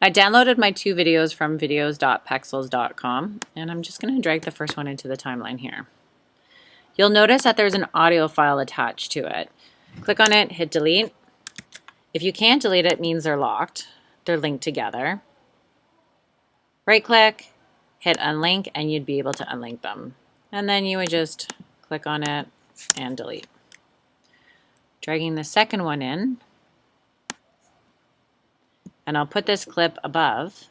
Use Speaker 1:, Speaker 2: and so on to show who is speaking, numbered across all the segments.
Speaker 1: I downloaded my 2 videos from videos.pexels.com, and I'm just going to drag the first one into the timeline here. You'll notice that there's an audio file attached to it. Click on it, hit delete. If you can't delete it, it means they're locked. They're linked together. Right click, hit unlink, and you'd be able to unlink them. And then you would just click on it and delete. Dragging the second one in, and I'll put this clip above.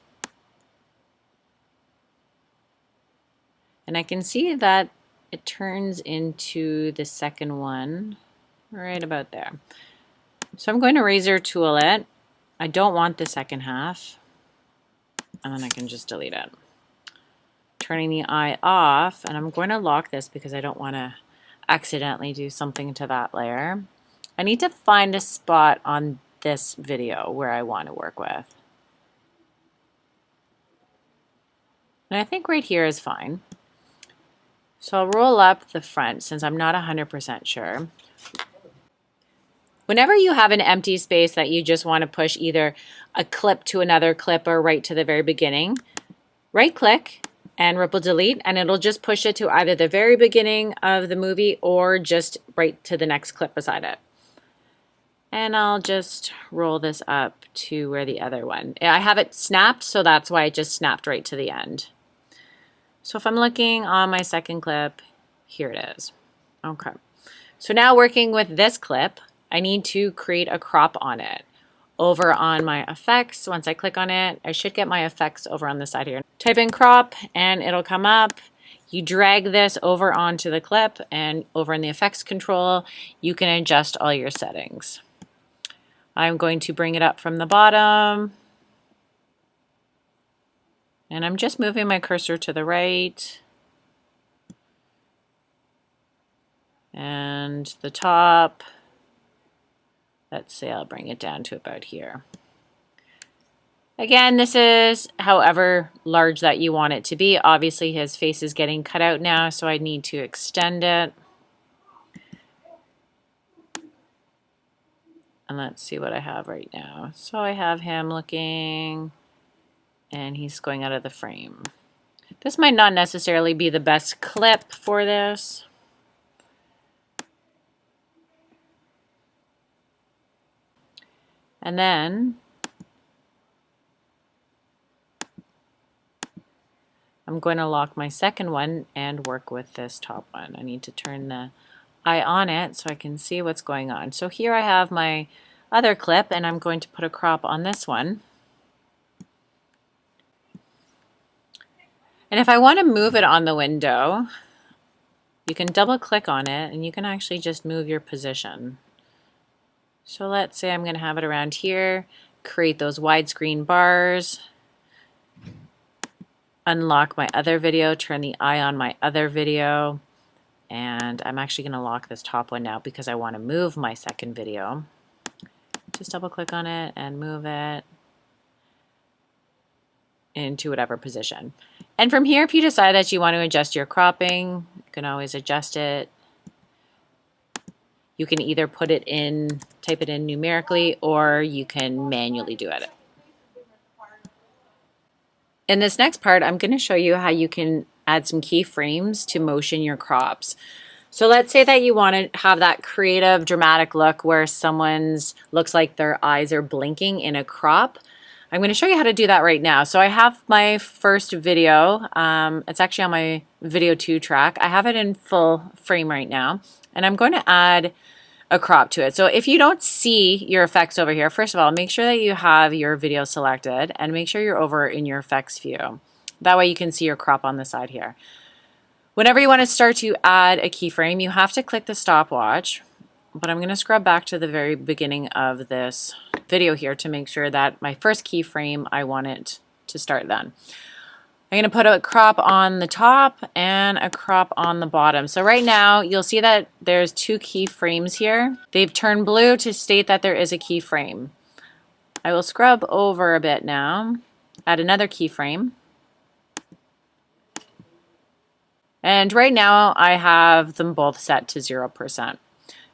Speaker 1: And I can see that it turns into the second one right about there. So I'm going to razor tool it. I don't want the second half. And then I can just delete it. Turning the eye off, and I'm going to lock this because I don't want to accidentally do something to that layer. I need to find a spot on this video where I want to work with. And I think right here is fine. So I'll roll up the front since I'm not 100% sure. Whenever you have an empty space that you just want to push either a clip to another clip or right to the very beginning, right click and ripple delete, and it'll just push it to either the very beginning of the movie or just right to the next clip beside it. And I'll just roll this up to where the other one. I have it snapped, so that's why it just snapped right to the end. So if I'm looking on my second clip, here it is. Okay. So now working with this clip, I need to create a crop on it. Over on my effects, once I click on it, I should get my effects over on the side here. Type in crop and it'll come up. You drag this over onto the clip, and over in the effects control, you can adjust all your settings. I'm going to bring it up from the bottom. And I'm just moving my cursor to the right. And the top, let's say I'll bring it down to about here. Again, this is however large that you want it to be. Obviously his face is getting cut out now, so I need to extend it. And let's see what I have right now. So I have him looking, and he's going out of the frame. This might not necessarily be the best clip for this. And then I'm going to lock my second one and work with this top one. I need to turn the eye on it so I can see what's going on. So here I have my other clip, and I'm going to put a crop on this one. And if I want to move it on the window, you can double click on it and you can actually just move your position. So let's say I'm going to have it around here, create those widescreen bars, unlock my other video, turn the eye on my other video, and I'm actually going to lock this top one now because I want to move my second video. Just double click on it and move it into whatever position. And from here, if you decide that you want to adjust your cropping, you can always adjust it. You can either put it in, type it in numerically, or you can manually do it. In this next part, I'm going to show you how you can add some keyframes to motion your crops. So let's say that you want to have that creative, dramatic look where someone's looks like their eyes are blinking in a crop. I'm going to show you how to do that right now. So I have my first video. It's actually on my video 2 track. I have it in full frame right now, and I'm going to add a crop to it. So if you don't see your effects over here, first of all, make sure that you have your video selected and make sure you're over in your effects view. That way you can see your crop on the side here. Whenever you want to start to add a keyframe, you have to click the stopwatch, but I'm going to scrub back to the very beginning of this video here to make sure that my first keyframe, I want it to start then. I'm going to put a crop on the top and a crop on the bottom. So right now you'll see that there's 2 keyframes here. They've turned blue to state that there is a keyframe. I will scrub over a bit now, add another keyframe. And right now I have them both set to 0%.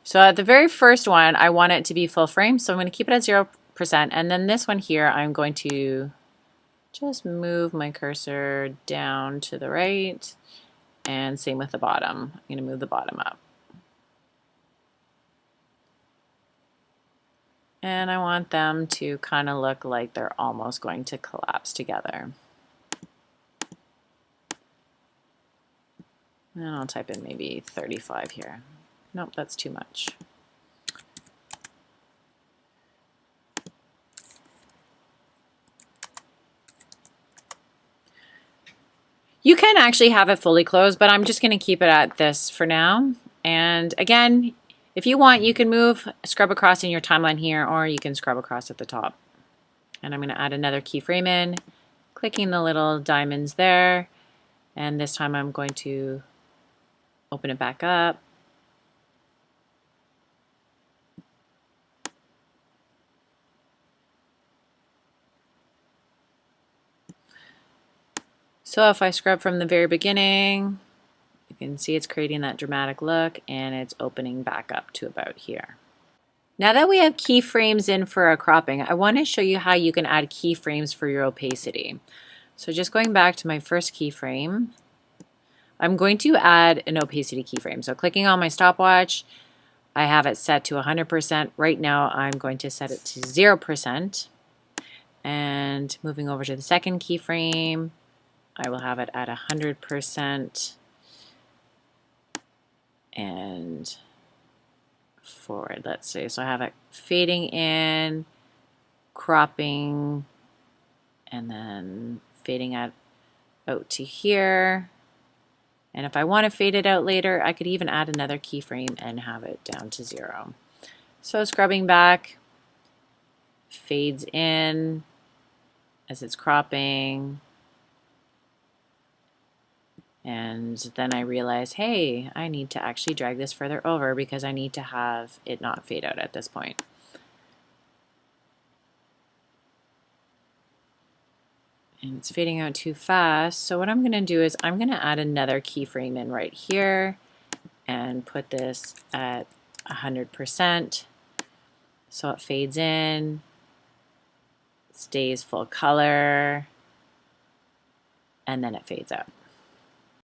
Speaker 1: So at the very first one, I want it to be full frame, so I'm going to keep it at 0%. And then this one here, I'm going to just move my cursor down to the right, and same with the bottom. I'm going to move the bottom up. And I want them to kind of look like they're almost going to collapse together. And I'll type in maybe 35 here. Nope, that's too much. You can actually have it fully closed, but I'm just going to keep it at this for now. And again, if you want, you can scrub across in your timeline here, or you can scrub across at the top. And I'm going to add another keyframe in, clicking the little diamonds there. And this time I'm going to open it back up. So if I scrub from the very beginning, you can see it's creating that dramatic look, and it's opening back up to about here. Now that we have keyframes in for our cropping, I want to show you how you can add keyframes for your opacity. So just going back to my first keyframe, I'm going to add an opacity keyframe. So clicking on my stopwatch, I have it set to 100%. Right now I'm going to set it to 0%. And moving over to the second keyframe, I will have it at 100% and forward, let's see. So I have it fading in, cropping, and then fading out to here. And if I want to fade it out later, I could even add another keyframe and have it down to 0. So scrubbing back, fades in as it's cropping. And then I realize, hey, I need to actually drag this further over because I need to have it not fade out at this point. And it's fading out too fast. So what I'm going to do is I'm going to add another keyframe in right here and put this at 100%. So it fades in, stays full color, and then it fades out.